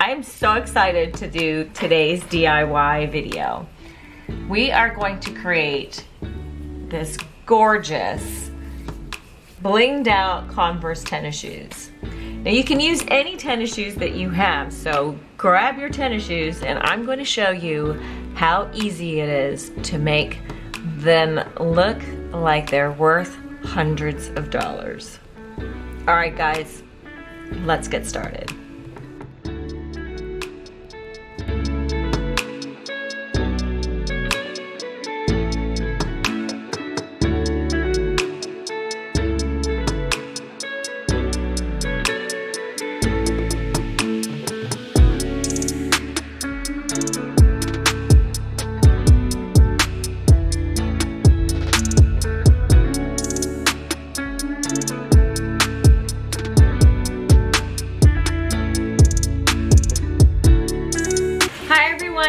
I'm so excited to do today's DIY video. We are going to create this gorgeous blinged out Converse tennis shoes. Now you can use any tennis shoes that you have, so grab your tennis shoes and I'm going to show you how easy it is to make them look like they're worth hundreds of dollars. All right guys, let's get started.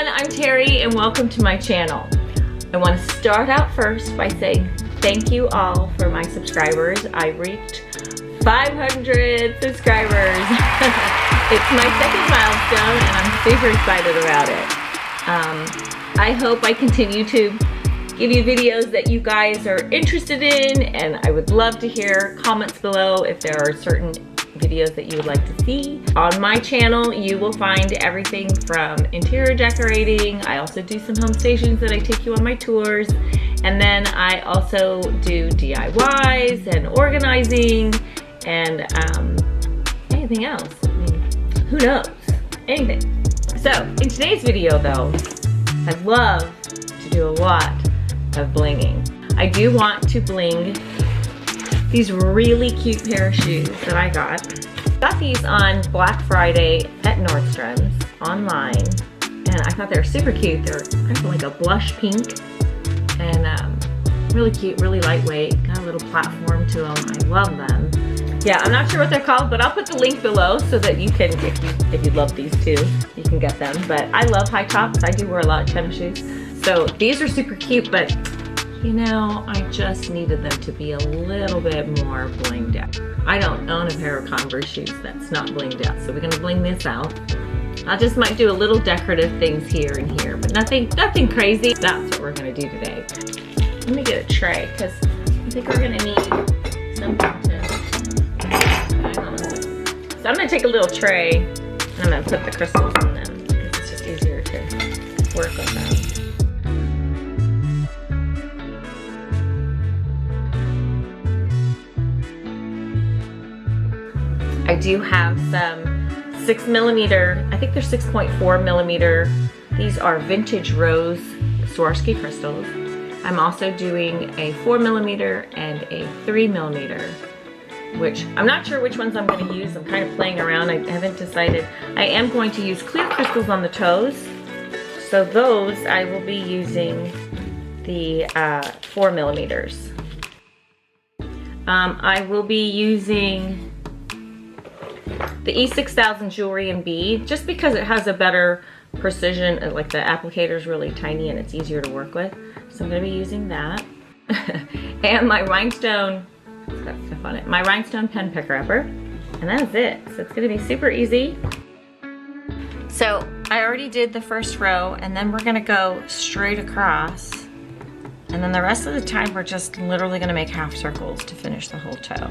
I'm Terry and welcome to my channel. I want to start out first by saying thank you all for my subscribers. I reached 500 subscribers. It's my second milestone and I'm super excited about it. I hope I continue to give you videos that you guys are interested in, and I would love to hear comments below if there are certain videos that you would like to see. On my channel you will find everything from interior decorating. I also do some home stations that I take you on my tours, and then I also do DIYs and organizing and anything else. I mean, who knows? Anything. So in today's video though, I'd love to do a lot of blinging. I do want to bling these really cute pair of shoes that I got. Got these on Black Friday at Nordstrom's online, and I thought they were super cute. They're kind of like a blush pink and really cute, really lightweight. Got a little platform to them. I love them. Yeah, I'm not sure what they're called, but I'll put the link below so that you can, if you love these too, you can get them. But I love high tops. I do wear a lot of tennis shoes. So these are super cute, but you know, I just needed them to be a little bit more blinged out. I don't own a pair of Converse shoes that's not blinged out, so we're gonna bling this out. I just might do a little decorative things here and here, but nothing crazy. That's what we're gonna do today. Let me get a tray, because I think we're gonna need something to hang on. So I'm gonna take a little tray, and I'm gonna put the crystals in them, because it's just easier to work with them. I do have some 6mm, I think they're 6.4mm. These are vintage rose Swarovski crystals. I'm also doing a 4mm and a 3mm, which I'm not sure which ones I'm going to use. I'm kind of playing around. I haven't decided. I am going to use clear crystals on the toes. So those I will be using the 4mm. I will be using the E6000 jewelry and bead, just because it has a better precision, like the applicator is really tiny and it's easier to work with. So I'm going to be using that. And my rhinestone, it's got stuff on it, my rhinestone pen pick wrapper. And that's it. So it's going to be super easy. So I already did the first row, and then we're going to go straight across. And then the rest of the time we're just literally going to make half circles to finish the whole toe.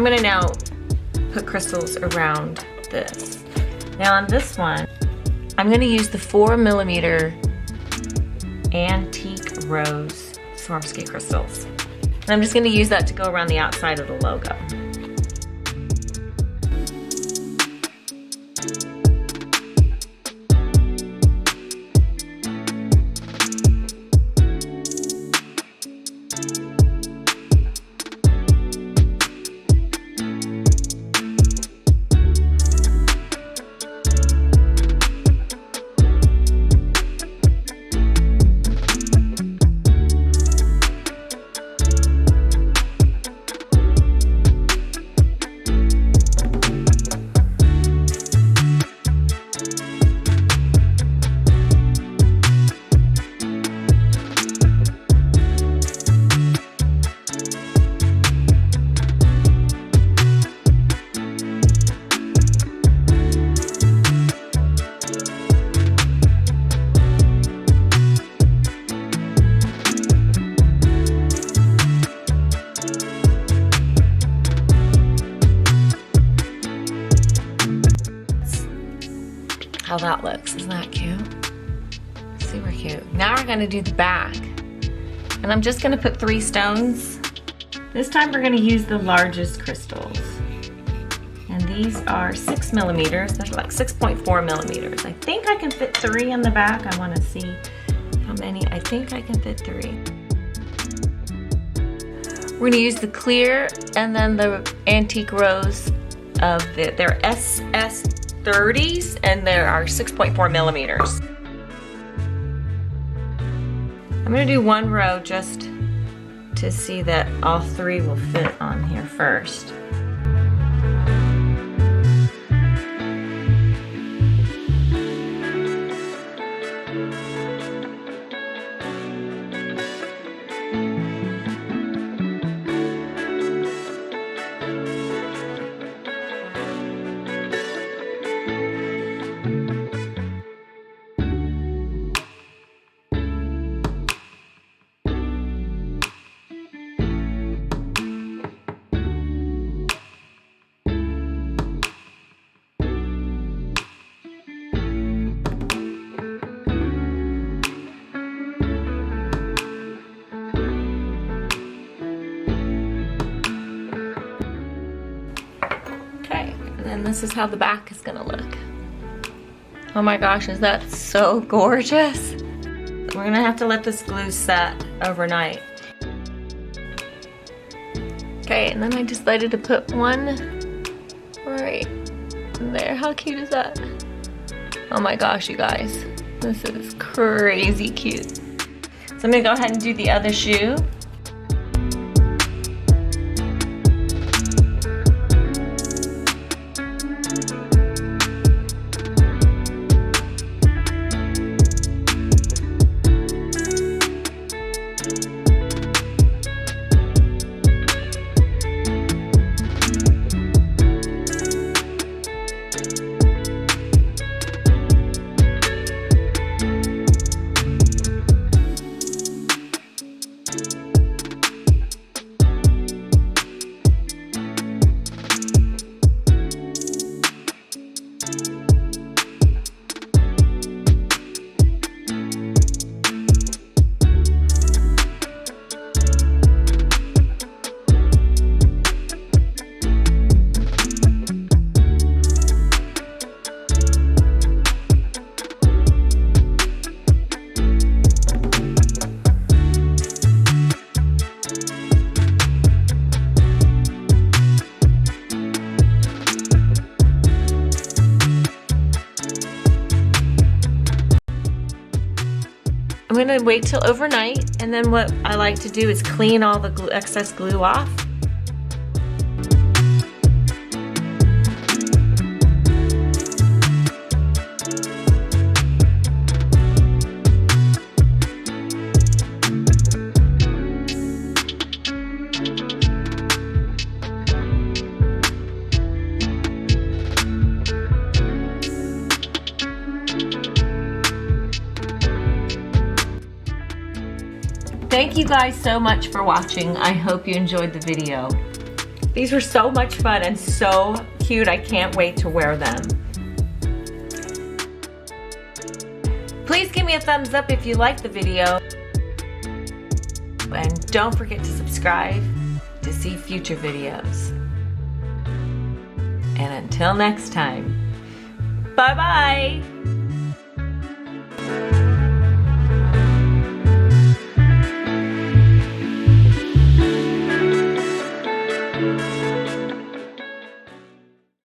I'm gonna now put crystals around this. Now on this one, I'm gonna use the 4mm antique rose Swarovski crystals. And I'm just gonna use that to go around the outside of the logo. How that looks, isn't that cute? Super cute. Now we're gonna do the back. And I'm just gonna put 3 stones. This time we're gonna use the largest crystals. And these are 6mm, they're like 6.4mm. I think I can fit 3 on the back. I wanna see how many. I think I can fit 3. We're gonna use the clear and then the antique rose of their SS30s, and there are 6.4mm. I'm gonna do 1 row just to see that all 3 will fit on here first. And this is how the back is gonna look. Oh my gosh, is that so gorgeous? We're gonna have to let this glue set overnight. Okay, and then I decided to put 1 right there. How cute is that? Oh my gosh, you guys. This is crazy cute. So I'm gonna go ahead and do the other shoe. I'm gonna wait till overnight, and then what I like to do is clean all the excess glue off. Thank you guys so much for watching. I hope you enjoyed the video. These were so much fun and so cute. I can't wait to wear them. Please give me a thumbs up if you liked the video. And don't forget to subscribe to see future videos. And until next time, bye-bye.